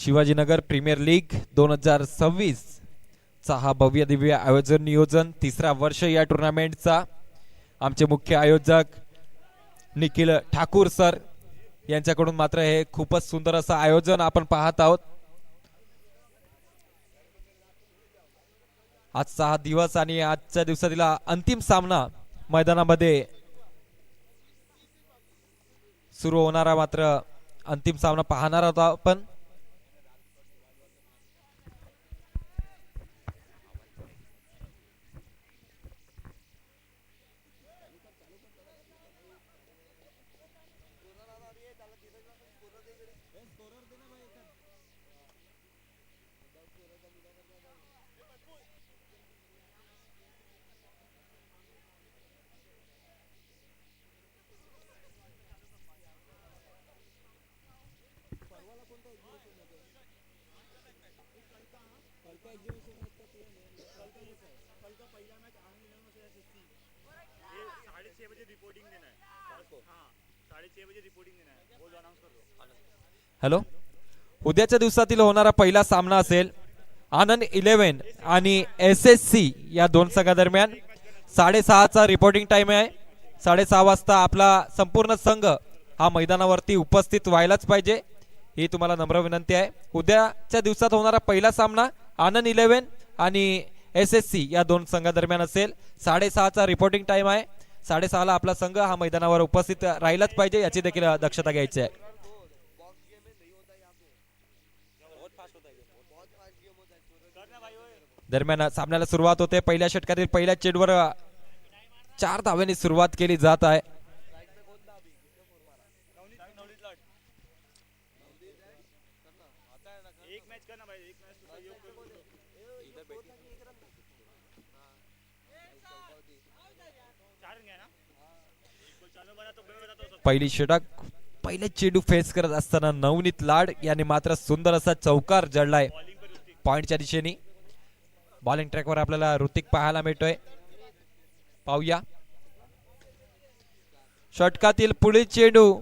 Shivajinagar premier league 2026 चा हा भव्य दिव्य आयोजन नियोजन तिसरा वर्ष या टुर्नामेंटचा आमचे मुख्य आयोजक निखिल ठाकूर सर यांच्याकडून मात्र हे खूपच सुंदर असं आयोजन आपण पाहत आहोत। आजचा हा दिवस आणि आजच्या दिवसातील अंतिम सामना मैदानामध्ये सुरू होणारा मात्र अंतिम सामना पाहणार आहोत आपण। हॅलो, उद्याच्या दिवसातील होणारा पहिला सामना असेल आनंद 11 आणि SSC या दोन संघादरम्यान। 6:30चा रिपोर्टिंग टाइम आहे। 6:30 वाजता आपला संपूर्ण संघ हा मैदानावरती उपस्थित व्हायलाच पाहिजे ही तुम्हाला नम्र विनंती आहे। उद्याच्या दिवसात होणारा पहिला सामना आनंद 11 आणि SSC या दोन संघादरम्यान असेल। 6:30चा रिपोर्टिंग टाइम आहे। 6:30ला आपला संघ हा मैदानावर उपस्थित राहिलाच पाहिजे याची देखील दक्षता घ्यायची आहे। दरम्यान सामन्याला सुरुवात होते। पहिल्या षटकातील पहिल्या चेंडूवर 4 धावांनी सुरुवात केली जात आहे। पहिली षटक पहिले चेंडू फेस करत असताना नवनीत लाड याने मात्र सुंदर असा चौकार जडलाय पॉइंटच्या दिशेने। बॉलिंग ट्रॅकवर आपल्याला ऋतिक पाहायला मिळतोय, पाहूया षटकातील पुढील चेंडू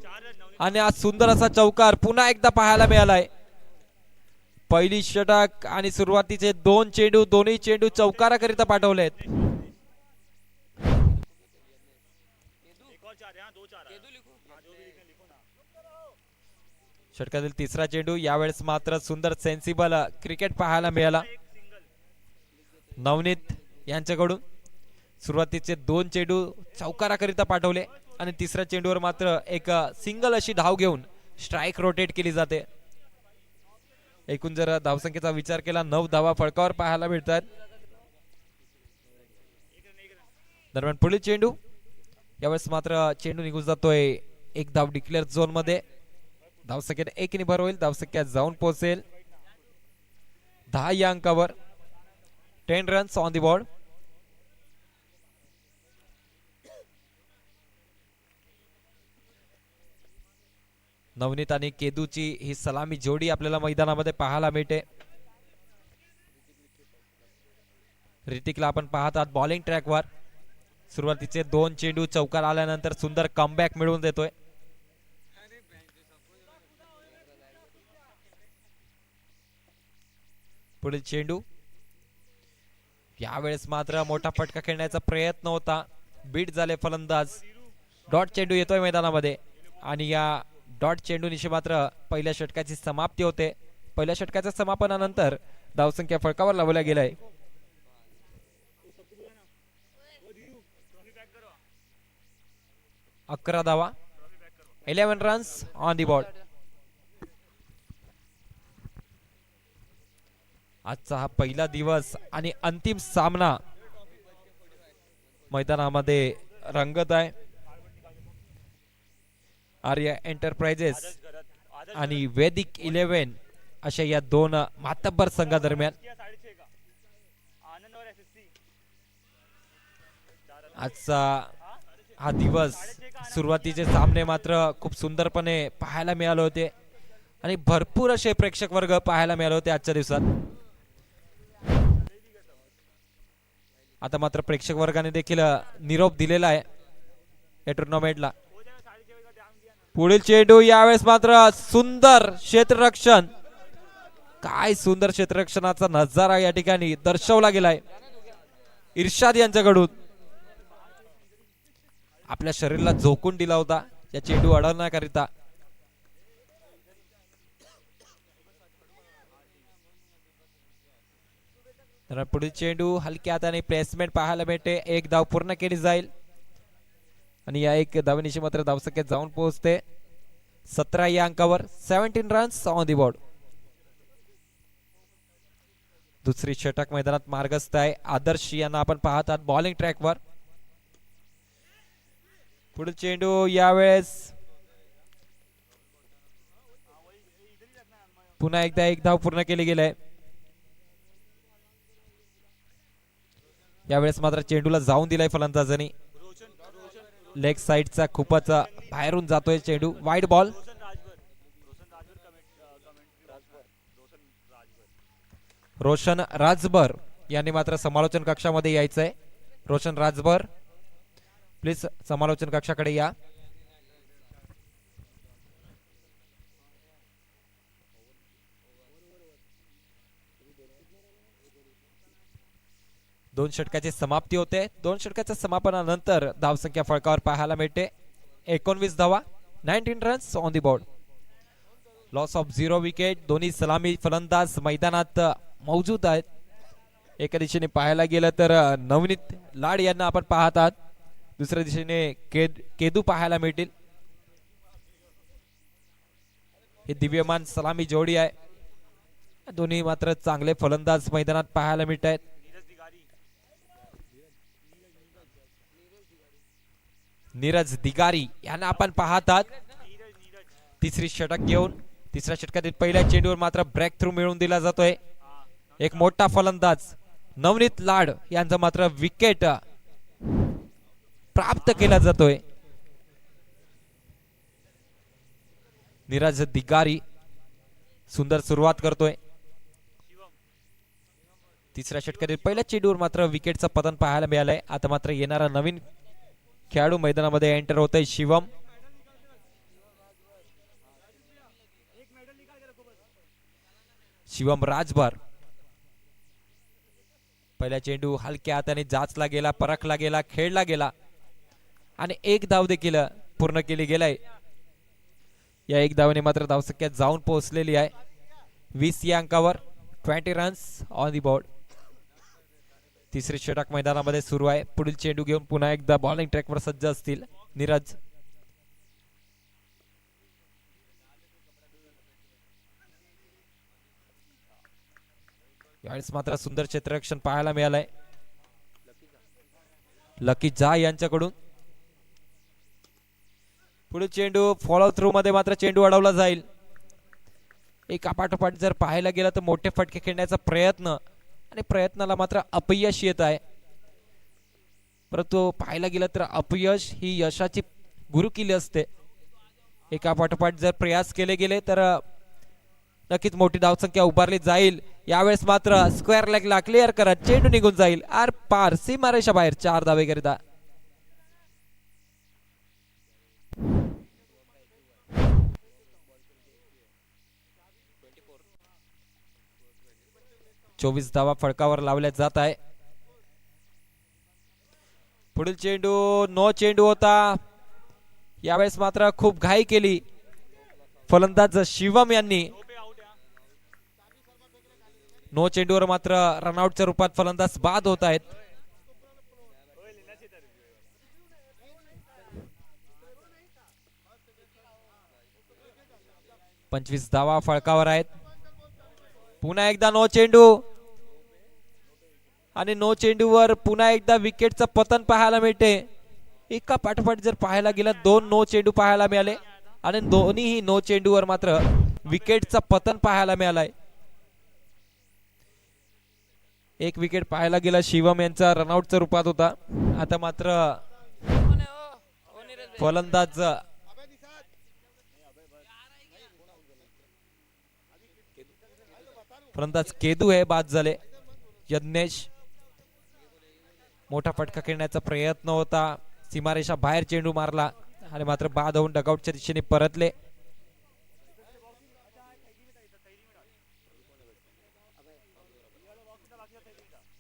आणि आज सुंदर असा चौकार पुन्हा एकदा पाहायला मिळालाय। पहिली षटक आणि सुरुवातीचे दोन चेंडू दोन्ही चेंडू चौकाराकरिता पाठवलेत। षटकातील तिसरा चेंडू यावेळेस मात्र सुंदर सेन्सिबल क्रिकेट पाहायला मिळाला नवनीत यांच्याकडून। सुरुवातीचे दोन चेंडू चौकाराकरिता पाठवले आणि तिसऱ्या चेंडूवर मात्र एक सिंगल अशी धाव घेऊन स्ट्राइक रोटेट केली जाते। एकूण जर धावसंख्येचा विचार केला 9 धावा फळकावर पाहायला मिळतात। दरम्यान पुढील चेंडू यावेळेस मात्र चेंडू निघून जातोय एक धाव डिक्लेअर झोन मध्ये। धावसंख्येने 1 भर होईल, धावसंख्या जाऊन पोहोचेल 10 या अंकावर। 10 runs on the board. Navneet आणि केदूची ही सलामी जोडी आपल्याला मैदानामध्ये पाहायला मिळते। ऋतिकला आपण पाहत आहात बॉलिंग ट्रॅकवर। सुरुवातीचे दोन चेंडू चौकार आल्यानंतर सुंदर कमबॅक मिळवून देतोय। पुढील चेंडू यावेळेस मात्र मोठा फटका खेळण्याचा प्रयत्न होता, बीट झाले फलंदाज। डॉट चेंडू येतोय मैदानामध्ये आणि या डॉट चेंडू निशी मात्र पहिल्या षटकाची समाप्ती होते। पहिल्या षटकाच्या समापनानंतर धावसंख्या फळकावर लावल्या गेलाय। अकरा धावा, 11 रन्स ऑन दी बोर्ड। आजचा हा पहिला दिवस आणि अंतिम सामना मैदानामध्ये रंगत आहे। आर्या एंटरप्राइजेस आणि वैदिक 11 अशा या दोन मातब्बर संघादरम्यान आजचा हा दिवस सुरुवातीचे सामने मात्र खूप सुंदरपणे पाहायला मिळाले होते आणि भरपूर असे प्रेक्षक वर्ग पाहायला मिळाले होते आजच्या दिवसात। आता मात्र प्रेक्षक वर्गाने देखील निरोप दिलेला आहे या टुर्नामेंटला। पुढील चेंडू यावेळेस मात्र सुंदर क्षेत्ररक्षण काय सुंदर क्षेत्ररक्षणाचा नजारा या ठिकाणी दर्शवला गेलाय इर्शाद यांच्याकडून. आपल्या शरीराला झोकून दिला होता या चेंडू अडवण्याकरिता. तर पुढील चेंडू हलक्या हाताने प्लेसमेंट पाहायला मिळते. एक धाव पूर्ण केली जाईल आणि या एक धावनिशी मात्र धावसंख्येत जाऊन पोहोचते 17 या अंकावर. 17 रन्स ऑन दी बोर्ड. दुसरी षटक मैदानात मार्गस्थ आहे. आदर्श यांना आपण पाहत आहात बॉलिंग ट्रॅकवर. पुढील चेंडू यावेळेस पुन्हा एकदा एक धाव पूर्ण केली गेली. यावेळेस मात्र चेंडूला जाऊन दिलाय फलंदाजांनी. लेग साइडचा खूपच बाहेरून जातोय चेंडू. Wide ball. रोशन राजभर यांनी मात्र समालोचन कक्षामध्ये यायचंय. रोशन राजभर प्लीज समालोचन कक्षाकडे या. दोन षटकाची समाप्ती होते. दोन षटकाच्या समापनानंतर धावसंख्या फळकावर पाहायला मिळते 19 धावा. 19 runs on the board. Loss of 0 wicket. दोन्ही सलामी फलंदाज मैदानात मौजूद आहेत. एका दिशेने पाहायला गेलं तर नवनीत लाड यांना आपण पाहत आहात. दुसऱ्या दिशेने केदू पाहायला मिळतील. हे दिव्यमान सलामी जोडी आहे. दोन्ही मात्र चांगले फलंदाज मैदानात पाहायला मिळत आहेत. नीरज दिगारी यांना आपण पाहत आहात. तिसरी षटक घेऊन तिसऱ्या षटकातील पहिल्या चेंडूवर मात्र ब्रेक थ्रू मिळवून दिला जातोय. एक मोठा फलंदाज नवनीत लाड यांचा मात्र विकेट प्राप्त केला जातोय. नीरज दिगारी सुंदर सुरुवात करतोय. तिसऱ्या षटकातील पहिल्या चेंडूवर मात्र विकेटचं पतन पाहायला मिळालंय. आता मात्र येणारा नवीन खेळाडू मैदानामध्ये एंटर होतोय शिवम. शिवम राजभर. पहिला चेंडू हलक्या हाताने जाचला गेला, परखला गेला, खेळला गेला आणि एक धाव देखील पूर्ण केली गेलाय. या एक धावने मात्र धावसंख्या जाऊन पोहोचलेली आहे 20 या अंकावर. 20 रन्स ऑन दी बोर्ड. तिसरी षटक मैदानामध्ये सुरू आहे. पुढील चेंडू घेऊन पुन्हा एकदा बॉलिंग ट्रॅकवर सज्ज असतील नीरज. यावेळेस मात्र सुंदर क्षेत्ररक्षण पाहायला मिळालंय लकी झा यांच्याकडून. पुढील चेंडू फॉलो थ्रू मध्ये मात्र चेंडू अडवला जाईल. एक पाठोपाठ जर पाहायला गेला तर मोठे फटके खेळण्याचा प्रयत्न आणि प्रयत्नाला मात्र अपयश येत आहे. परंतु पाहायला गेलं तर अपयश ही यशाची गुरुकिल्ली असते. एका पाठोपाठ जर प्रयास केले गेले तर नक्कीच मोठी धावसंख्या उभारली जाईल. यावेळेस मात्र स्क्वेअर लेगला क्लिअर करत चेंडू निघून जाईल आर पार सीमारेषा बाहेर. 4 धावेकरिता. चोवीस धावा फळकावर लावल्या जात आहे. पुढील चेंडू नो चेंडू होता. यावेळेस मात्र खूप घाई केली फलंदाज शिवम यांनी. नो चेंडूवर मात्र रनआउटच्या रूपात फलंदाज बाद होत आहेत. पंचवीस धावा फळकावर आहेत. पुन्हा एकदा नो चेंडू आणि नो चेंडूवर पुन्हा एकदा विकेटचं पतन पाहायला मिळते. एका पाठोपाठ जर पाहायला गेलं 2 नो चेंडू पाहायला मिळाले आणि दोन्हीही नो चेंडूवर मात्र विकेटचं पतन पाहायला मिळालंय. एक विकेट पाहायला गेला शिवम यांचा रनआउटच्या रूपात होता. आता मात्र फलंदाज केदू हे बाद झाले. यज्ञेश मोठा फटका खेळण्याचा प्रयत्न होता. सीमारेषा बाहेर चेंडू मारला आणि मात्र बाद होऊन डगआउटच्या दिशेने परतले.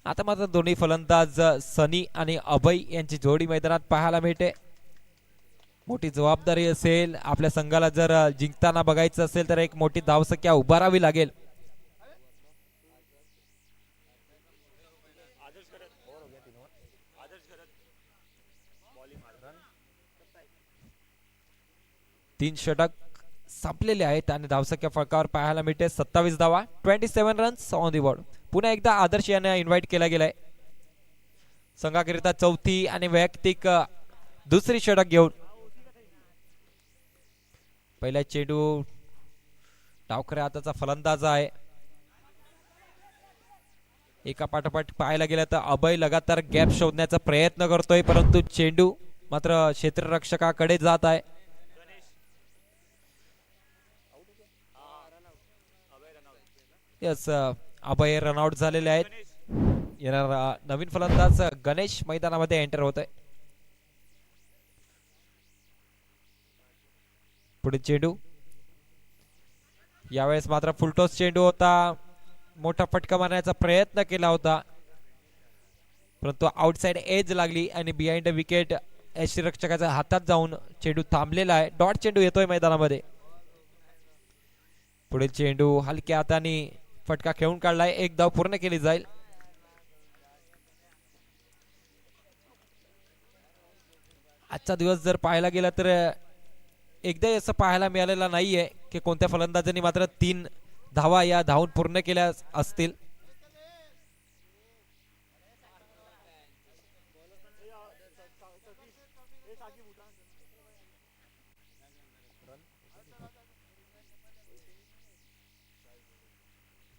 आता मात्र दोन्ही फलंदाज सनी आणि अभय यांची जोडी मैदानात पाहायला मिळते. मोठी जबाबदारी असेल आपल्या संघाला, जर जिंकताना बघायचं असेल तर एक मोठी धावसंख्या उभारावी लागेल. तीन षटक संपलेले आहेत आणि धावसंख्या फळकावर पाहायला मिळते 27 धावा, 27 रन्स ऑन दी बोर्ड. पुन्हा एकदा आदर्श यांना इन्व्हाइट केला गेलाय संघाकरिता चौथी आणि वैयक्तिक दुसरी षटक घेऊन. पहिला चेंडू डावखऱ्या हाताचा फलंदाज आहे. एका पाठोपाठ पाहायला गेलं तर अभय लगातार गॅप शोधण्याचा प्रयत्न करतोय, परंतु चेंडू मात्र क्षेत्ररक्षकाकडे जात आहे. यस, अभय रनआउट झालेले आहेत. नवीन फलंदाज गणेश मैदानामध्ये एंटर होत आहे. पुढे चेंडू, यावेळेस मात्र फुलटॉस चेंडू होता. मोठा फटका मारण्याचा प्रयत्न केला होता, परंतु आउटसाइड एज लागली आणि बिहाइंड विकेट यष्टीरक्षकाच्या हातात जाऊन चेंडू थांबलेला आहे. डॉट चेंडू येतोय मैदानामध्ये. पुढील चेंडू हलक्या हाताने फटका खेळून काढलाय. एक धाव पूर्ण केली जाईल. आजचा दिवस जर पाहायला गेला तर एकदा असं पाहायला मिळालेला नाहीये की कोणत्या फलंदाजांनी मात्र 3 धावा या धावून पूर्ण केल्या असतील.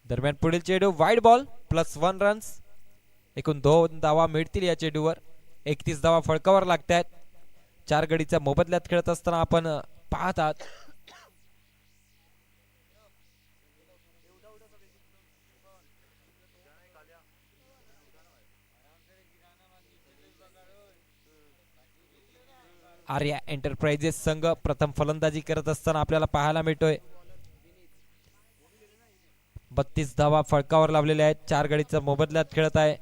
दरम्यान पुढील चेंडू वाईड बॉल, +1 रन्स. एकूण 2 धावा मिळतील या चेंडूवर. 31 धावा फळकावर लागतात. 4 गडीच्या मोबदल्यात खेळत असताना आपण पाहत आहात. आर्या एंटरप्राइजेस संघ प्रथम फलंदाजी करत असताना आपल्याला पाहायला मिळतोय. 32 धावा फळकावर लावलेल्या आहेत. 4 गडीच्या मोबदल्यात खेळत आहे.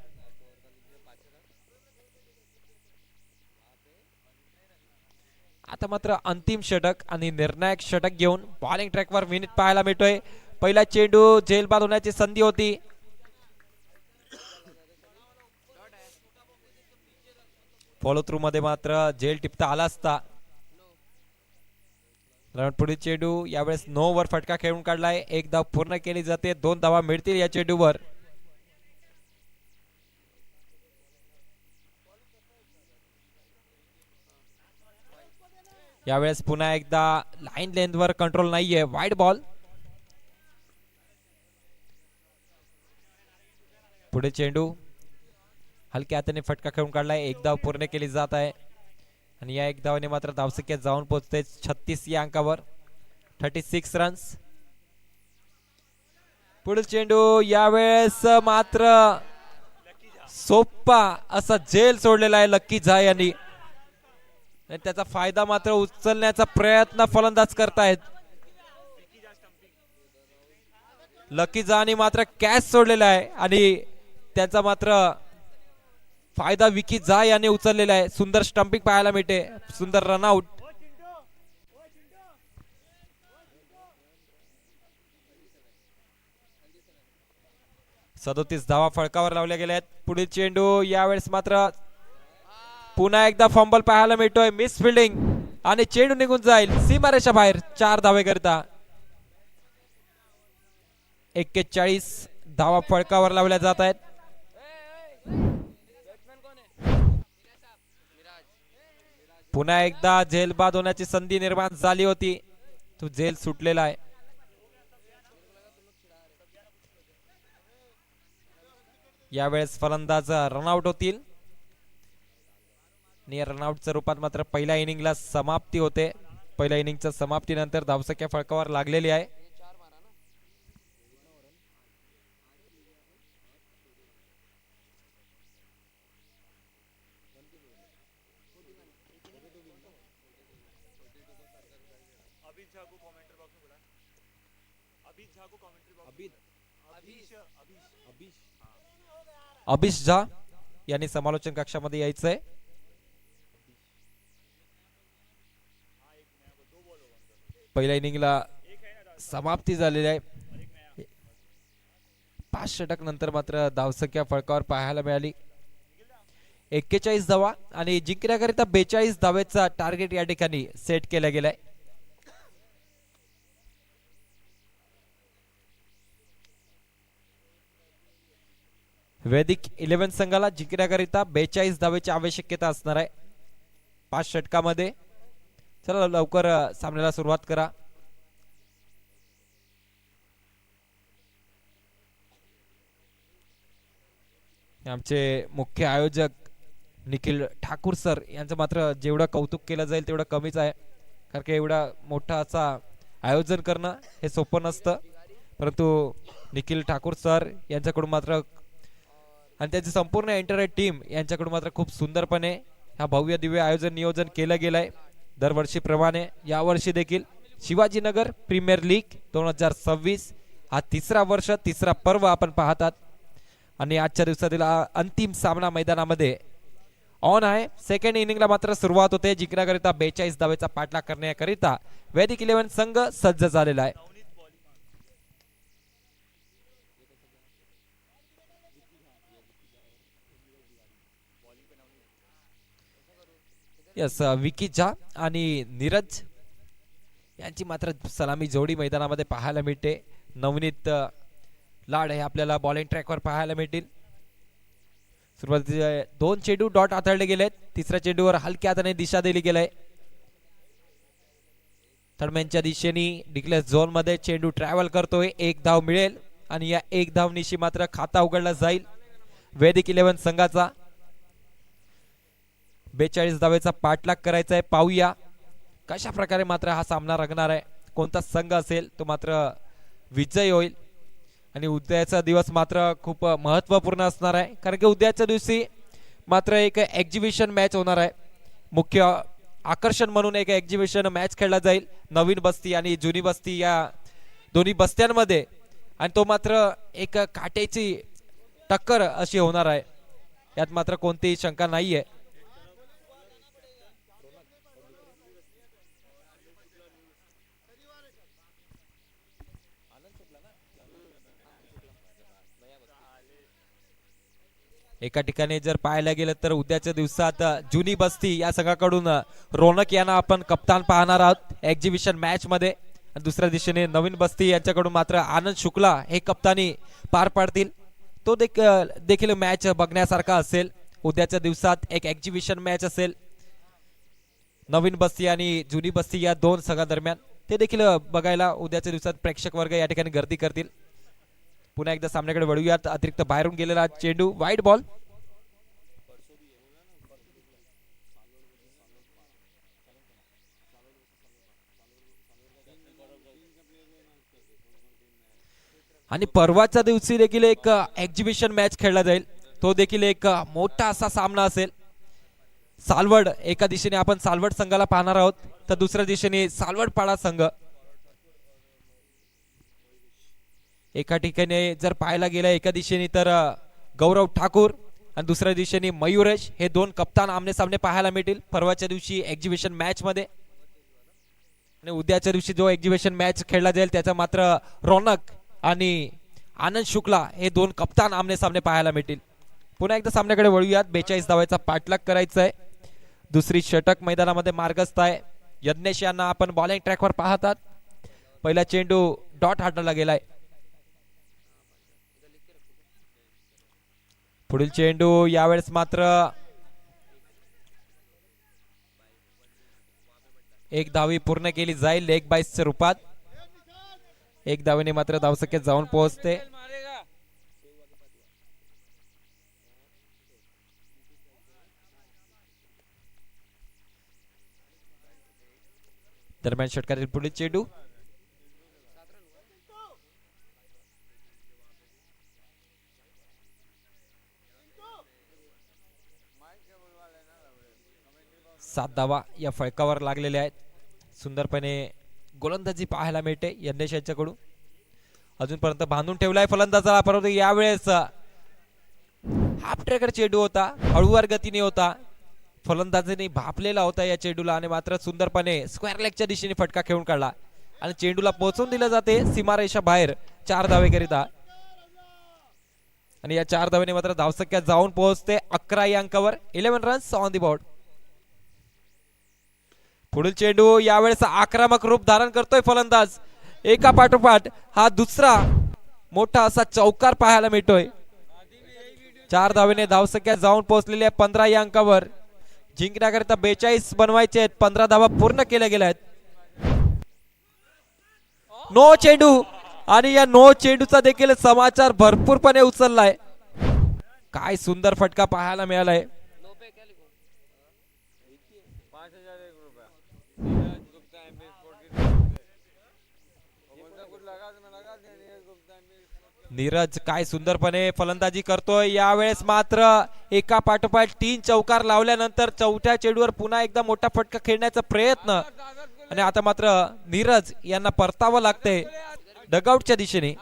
आता मात्र अंतिम षटक आणि निर्णायक षटक घेऊन बॉलिंग ट्रॅकवर विनीत पाहायला मिळतोय. पहिला चेंडू झेलबाद होण्याची संधी होती. फॉलो थ्रू मध्ये मात्र झेल टिपता आला असता. पुढील चेंडू यावेळेस नो वर फटका खेळून काढलाय. 1 धाव पूर्ण केली जाते. 2 धावा मिळतील या चेंडूवर. यावेळेस पुन्हा एकदा लाईन लेंथ वर कंट्रोल नाहीये. Wide ball. पुढे चेंडू हलक्या हाताने फटका खेळून काढलाय. 1 धाव पूर्ण केली जात आहे आणि या 1 धावाने मात्र धावसंख्या जाऊन पोहोचते 36 या अंकावर. 36 रन्स. पुढील चेंडू यावेळेस मात्र सोप्पा असा झेल सोडलेला आहे लक्की झा यांनी. त्याचा फायदा मात्र उचलण्याचा प्रयत्न फलंदाज करतायत. लकी झा मात्र कॅच सोडलेला आहे आणि त्याचा मात्र फायदा विकी झा याने उचललेला आहे. सुंदर स्टंपिंग पाहायला मिळते. सुंदर रनआउट. सदोतीस धावा फळकावर लावल्या गेल्या आहेत. पुढील चेंडू यावेळेस मात्र पुन्हा एकदा फंबल पाहायला मिळतोय. मिस फिल्डिंग आणि चेंडू निघून जाईल सीमारेषा बाहेर. 4 धावे करता 41 धावा फळकावर लावल्या जात आहेत. पुन्हा एकदा झेल बाद होण्याची संधी निर्माण झाली होती. तो झेल सुटलेला आहे. यावेळेस फलंदाज रनआउट होतील. रनआउटच्या रूपात मात्र पहिल्या इनिंगला समाप्ती होते. पहिल्या इनिंगच्या समाप्तीनंतर धावसंख्या फळकावर लागलेली आहे. अभिष झा यांनी समालोचन कक्षामध्ये यायचंय. पहिल्या इनिंगला समाप्ती झालेली आहे. 5 षटक नंतर मात्र धावसंख्या फळकावर पाहायला मिळाली. 41 धावा आणि जिंकण्याकरिता 42 धावेचा टार्गेट या ठिकाणी सेट केला गेलाय. वैदिक 11 संघाला जिंकण्याकरिता 42 धावेची आवश्यकता असणार आहे 5 षटकामध्ये. चला लवकर सामन्याला सुरुवात करा. आमचे मुख्य आयोजक निखिल ठाकूर सर यांचं मात्र जेवढं कौतुक केलं जाईल तेवढं कमीच आहे. कारण की एवढा मोठा असा आयोजन करणं हे सोपं नसतं. परंतु निखिल ठाकूर सर यांच्याकडून मात्र आणि त्याची संपूर्ण एंटायर टीम यांच्याकडून मात्र खूप सुंदरपणे हा भव्य दिव्य आयोजन नियोजन केलं गेलंय. दरवर्षीप्रमाणे यावर्षी देखील शिवाजीनगर प्रीमियर लीग 2026 हा तिसरा वर्ष तिसरा पर्व आपण पाहतात. आणि आजच्या दिवसातील अंतिम सामना मैदानामध्ये ऑन आहे. सेकंड इनिंगला मात्र सुरुवात होते. जिंकण्याकरिता 42 धावेचा पाठलाग करण्याकरिता वैदिक 11 संघ सज्ज झालेला आहे. यस विकी झा आणि नीरज यांची मात्र सलामी जोडी मैदानामध्ये पाहायला मिळते. नवनीत लाड हे आपल्याला बॉलिंग ट्रॅकवर पाहायला मिळतील. सुरुवातीचे 2 चेंडू डॉट हाताळले गेलेत. तिसऱ्या चेंडूवर हलक्या हाताने दिशा दिली गेलाय. थर्डमॅनच्या दिशेने डिक्लेअर झोन मध्ये चेंडू ट्रॅव्हल करतोय. 1 धाव मिळेल आणि या 1 धावनिशी मात्र खाता उघडला जाईल वैदिक 11 संघाचा. 42 धावेचा पाठलाग करायचा आहे. पाहूया कशा प्रकारे मात्र हा सामना रंगणार आहे. कोणता संघ असेल तो मात्र विजयी होईल. आणि उद्याचा दिवस मात्र खूप महत्त्वपूर्ण असणार आहे. कारण की उद्याच्या दिवशी मात्र एक एक्झिबिशन मॅच होणार आहे. मुख्य आकर्षण म्हणून एक एक्झिबिशन मॅच खेळला जाईल नवीन बस्ती आणि जुनी बस्ती या दोन्ही बस्त्यांमध्ये. आणि तो मात्र एक काटेची टक्कर अशी होणार आहे. यात मात्र कोणतीही शंका नाहीये. एका ठिकाणी जर पाहायला गेलं तर उद्याच्या दिवसात जुनी बस्ती या संघाकडून रोनक यांना आपण कप्तान पाहणार आहोत एक्झिबिशन मॅच मध्ये. दुसऱ्या दिशेने नवीन बस्ती यांच्याकडून मात्र आनंद शुक्ला हे कप्तानी पार पाडतील. तो देखील मॅच बघण्यासारखा असेल. उद्याच्या दिवसात एक एक्झिबिशन मॅच असेल नवीन बस्ती आणि जुनी बस्ती या 2 संघादरम्यान. ते देखील बघायला उद्याच्या दिवसात प्रेक्षक वर्ग या ठिकाणी गर्दी करतील. पुन्हा एकदा सामन्याकडे वळूयात. अतिरिक्त बाहेरून गेलेला चेंडू वाईड बॉल. आणि परवाच्या दिवशी देखील एक एक्झिबिशन मॅच खेळला जाईल. तो देखील एक मोठा असा सामना असेल. सालवड एका दिशेने आपण सालवड संघाला पाहणार आहोत तर दुसऱ्या दिशेने सालवडपाडा संघ. एका ठिकाणी जर पाहायला गेलं एका दिशेने तर गौरव ठाकूर आणि दुसऱ्या दिशेने मयुरेश हे 2 कप्तान आमने सामने पाहायला मिळतील परवाच्या दिवशी एक्झिबिशन मॅच मध्ये. आणि उद्याच्या दिवशी जो एक्झिबिशन मॅच खेळला जाईल त्याचा मात्र रौनक आणि आनंद शुक्ला हे 2 कप्तान आमने सामने पाहायला मिळतील. पुन्हा एकदा सामन्याकडे वळूयात. 42 धावेचा पाठलाग करायचा आहे. दुसरी षटक मैदानामध्ये मार्गस्थ आहे. यज्ञेश यांना आपण बॉलिंग ट्रॅकवर पाहतात. पहिला चेंडू डॉट हाताळला गेलाय. पुढील चेंडू यावेळेस मात्र 1 धावी पूर्ण केली जाईल लेग बाईसच्या रूपात. 1 धावेने मात्र धावसंख्येत जाऊन पोहोचते. दरम्यान षटकातील पुढील चेंडू सात धावा या फळकावर लागलेल्या आहेत. सुंदरपणे गोलंदाजी पाहायला मिळते यज्ञेश यांच्याकडून. अजूनपर्यंत बांधून ठेवलाय फलंदाजाला, परंतु यावेळेस हाफ ट्रॅकर चेंडू होता, हळूवार गतीने होता, फलंदाजाने भापलेला होता या चेंडूला आणि मात्र सुंदरपणे स्क्वेअर लेगच्या दिशेने फटका खेळून काढला आणि चेंडूला पोहोचवून दिलं जाते सीमारेषा बाहेर 4 धावे करिता. आणि या 4 धावेने मात्र धावसंख्या जाऊन पोहोचते 11 या अंकावर. 11 रन्स ऑन द बोर्ड. पुढील चेंडू यावेळेस आक्रमक रूप धारण करतोय फलंदाज, एका पाठोपाठ हा दुसरा मोठा असा चौकार पाहायला मिळतोय. 4 धावेने धावसंख्या जाऊन पोहोचलेली आहे 15 या अंकावर. जिंकण्याकरिता 42 बनवायचे आहेत, 15 धावा पूर्ण केल्या गेल्या आहेत. नो चेंडू आणि या नो चेंडूचा देखील समाचार भरपूरपणे उचललाय. काय सुंदर फटका पाहायला मिळालाय. नीरज काय सुंदरपणे फलंदाजी करतोय. यावेळेस मात्र एका पाठोपाठ 3 चौकार लावल्यानंतर चौथ्या चेंडूवर पुन्हा एकदा मोठा फटका खेळण्याचा प्रयत्न आणि आता मात्र नीरज यांना परतावं लागते डगआउटच्या दिशेने.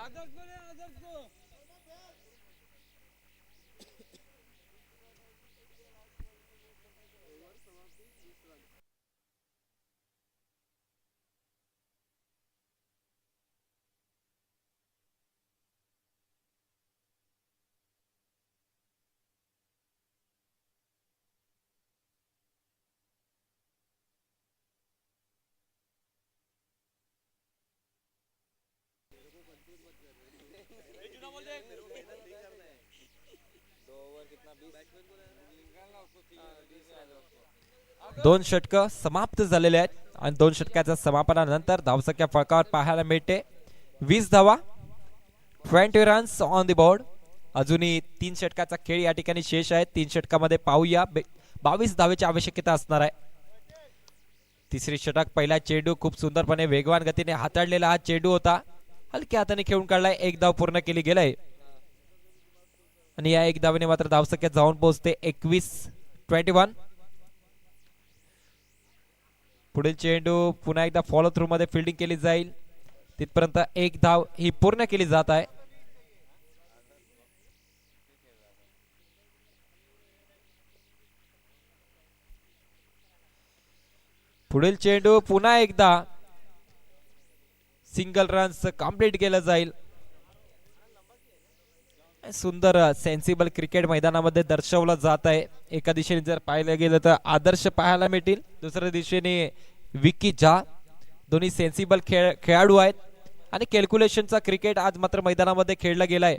दोन षटक समाप्त झालेले आहेत आणि 2 षटकाच्या समापनानंतर धावसंख्या फळकावर पाहायला मिळते 20 धावा, 20 रन्स ऑन द बोर्ड. अजूनही 3 षटकाचा खेळ या ठिकाणी शेष आहे. 3 षटकामध्ये पाहूया 22 धावेची आवश्यकता असणार आहे. तिसरी षटक, पहिला चेंडू खूप सुंदरपणे वेगवान गतीने हाताळलेला हा चेंडू होता, हलक्या हाताने खेळून काढलाय. 1 धाव पूर्ण केली गेलाय आणि या 1 धावेने मात्र धावसंख्या जाऊन पोहोचते 21. पुढील चेंडू पुन्हा एकदा फॉलो थ्रू मध्ये फिल्डिंग केली जाईल, तिथपर्यंत 1 धाव ही पूर्ण केली जात आहे. पुढील चेंडू पुन्हा एकदा सिंगल रन्स कंप्लीट केलं जाईल. सुंदर सेन्सिबल क्रिकेट मैदानामध्ये दर्शवलं जात आहे. एका दिशेने जर पाहिलं गेलं तर आदर्श पाहायला मिळतील, दुसऱ्या दिशेने विकी झा, दोन्ही सेन्सिबल खेळाडू आहेत आणि कॅल्क्युलेशनचा क्रिकेट आज मात्र मैदानामध्ये खेळला गेलाय.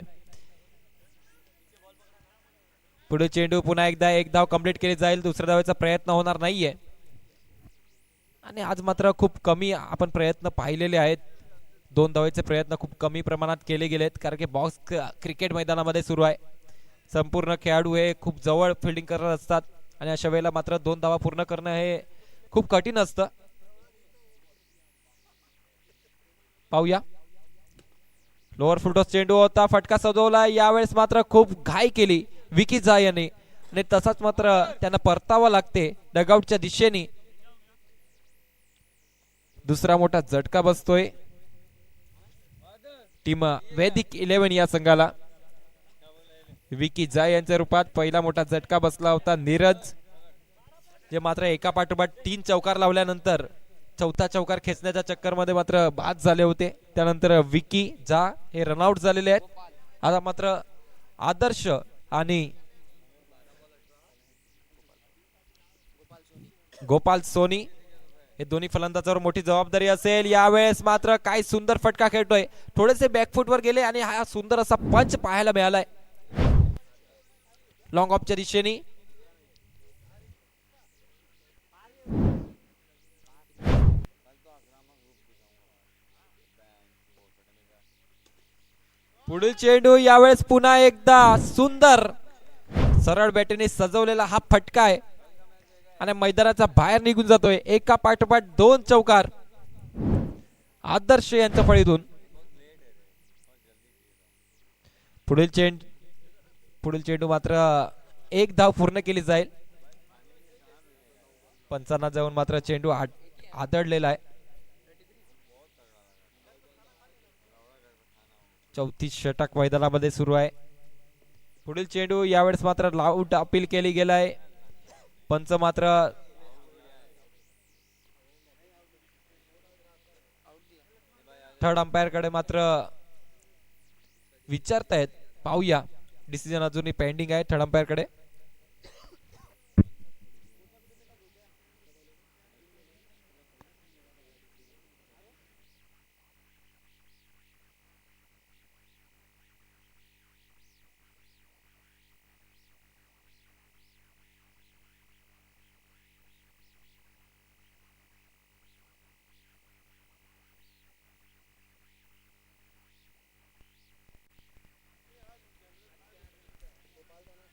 पुढे चेंडू पुन्हा एकदा 1 धाव कंप्लीट केली जाईल, दुसऱ्या धावेचा प्रयत्न होणार नाहीये आणि आज मात्र खूप कमी आपण प्रयत्न पाहिलेले आहेत. 2 धावेचे प्रयत्न खूप कमी प्रमाणात केले गेलेत, कारण की बॉक्स क्रिकेट मैदानामध्ये सुरू आहे. संपूर्ण खेळाडू हे खूप जवळ फिल्डिंग करत असतात आणि अशा वेळेला मात्र 2 धावा पूर्ण करणं हे खूप कठीण असतं. पाहूया, लोअर फुलटॉस चेंडू होता, फटका सजवला. यावेळेस मात्र खूप घाई केली विकी झा यांनी आणि तसाच मात्र त्यांना परतावं लागते डगआउटच्या दिशेने. दुसरा मोठा झटका बसतोय टीम वैदिक 11 या संघाला. विकी झा यांच्या रूपात पहिला मोठा झटका बसला होता नीरज, जे मात्र एका पाठोपाठ 3 चौकार लावल्यानंतर चौथा चौकार खेचण्याच्या चक्करमध्ये मात्र बाद झाले होते. त्यानंतर विकी झा हे रनआउट झालेले आहेत. आता मात्र आदर्श आणि गोपाल सोनी हे दोन्ही फलंदाजावर मोठी जबाबदारी असेल. यावेळेस मात्र काय सुंदर फटका खेळतोय, थोडेसे बॅकफुट वर गेले आणि हा सुंदर असा पंच पाहायला मिळालाय लॉंग ऑफच्या दिशेने. पुढील चेंडू यावेळेस पुन्हा एकदा सुंदर सरळ बॅटीने सजवलेला हा फटका आहे आणि मैदानाचा बाहेर निघून जातोय. एका पाठोपाठ 2 चौकार आदर्श यांच्या फळीतून. पुढील चेंडू मात्र 1 धाव पूर्ण केली जाईल. पंचांना जाऊन मात्र चेंडू आदळलेला आहे. चौथी षटक मैदानामध्ये सुरू आहे. पुढील चेंडू यावेळेस मात्र लाऊट अपील केली गेलाय. पंच मात्र थर्ड अंपायर कडे मात्र विचारतायत. पाहूया, डिसिजन अजूनही पेंडिंग आहे थर्ड अंपायर कडे.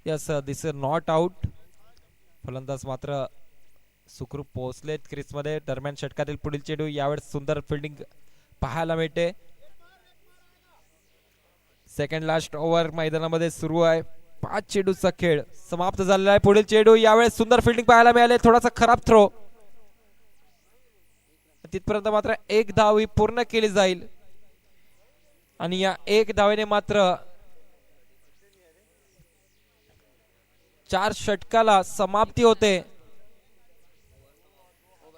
Yes, this is not out. फलंदाज मात्र सुखरूप पोहोचलेत क्रीज मध्ये. दरम्यान षटकातील पुढील चेंडू यावेळेस सुंदर फिल्डिंग पाहायला मिळते. सेकंड लास्ट ओव्हर मैदानामध्ये सुरू आहे. 5 चेंडूचा खेळ समाप्त झालेला आहे. पुढील चेंडू यावेळेस सुंदर फिल्डिंग पाहायला मिळाले. थोडासा खराब थ्रो. तिथपर्यंत मात्र एक धाव ही पूर्ण केली जाईल आणि या एक धावेने मात्र 4 षटकाला समाप्ती होते.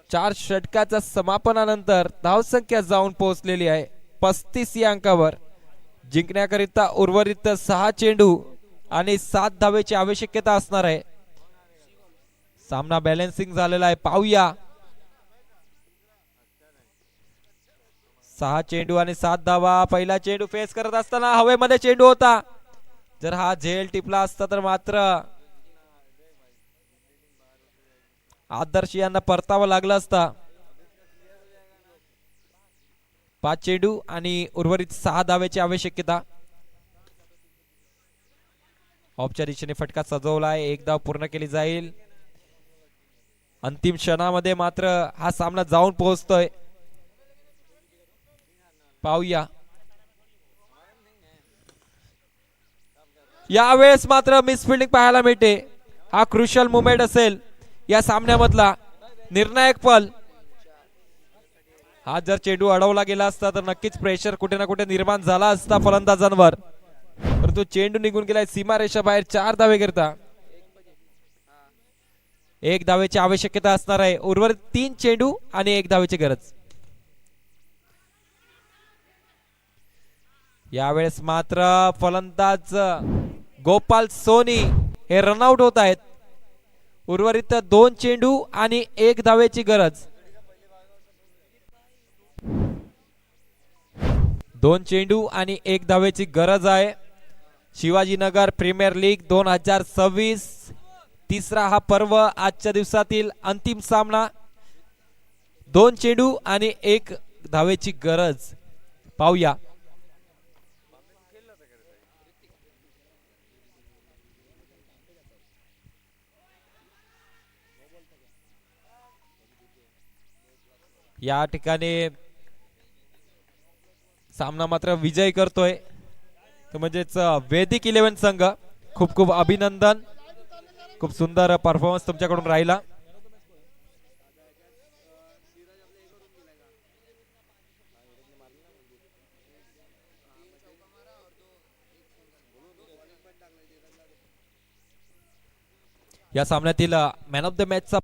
4 षटकाच्या समापनानंतर धावसंख्या जाऊन पोहोचलेली आहे 35 या अंकावर. जिंकण्याकरिता उर्वरित 6 चेंडू आणि 7 धावेची आवश्यकता असणार आहे. सामना बॅलन्सिंग झालेला आहे. पाहूया, 6 चेंडू आणि 7 धावा. पहिला चेंडू फेस करत असताना हवेमध्ये चेंडू होता. जर हा झेल टिपला असता तर मात्र आदर्श यांना परतावा लागला असता. 5 चेंडू आणि उर्वरित 6 धावेची आवश्यकता. ऑफच्या दिशेने फटका सजवला आहे. 1 धाव पूर्ण केली जाईल. अंतिम क्षणामध्ये मात्र हा सामना जाऊन पोहोचतोय. पाहूया, यावेळेस मात्र मिसफिल्डिंग पाहायला मिळते. हा क्रुशियल मुवमेंट असेल या सामन्यामधला निर्णायक पल. हा जर चेंडू अडवला गेला असता तर नक्कीच प्रेशर कुठे ना कुठे निर्माण झाला असता फलंदाजांवर. परंतु चेंडू निघून गेलाय सीमारेषा बाहेर. 4 धावे करता 1 धावेची आवश्यकता असणार आहे. उर्वरित 3 चेंडू आणि 1 धावेची गरज. यावेळेस मात्र फलंदाज गोपाल सोनी हे रनआउट होत आहेत. उर्वरित 2 चेंडू आणि 1 धावेची गरज. 2 चेंडू आणि 1 धावेची गरज आहे. शिवाजीनगर प्रीमियर लीग 2026 तिसरा हा पर्व. आजच्या दिवसातील अंतिम सामना. 2 चेंडू आणि 1 धावेची गरज. पाहूया, या ठिकाणी सामना मात्र विजय करतोय तो म्हणजेच वैदिक 11 संघ. खूप खूप अभिनंदन. खूप सुंदर परफॉर्मन्स तुमच्याकडून राहिला. या सामन्यातील मॅन ऑफ द मॅचचा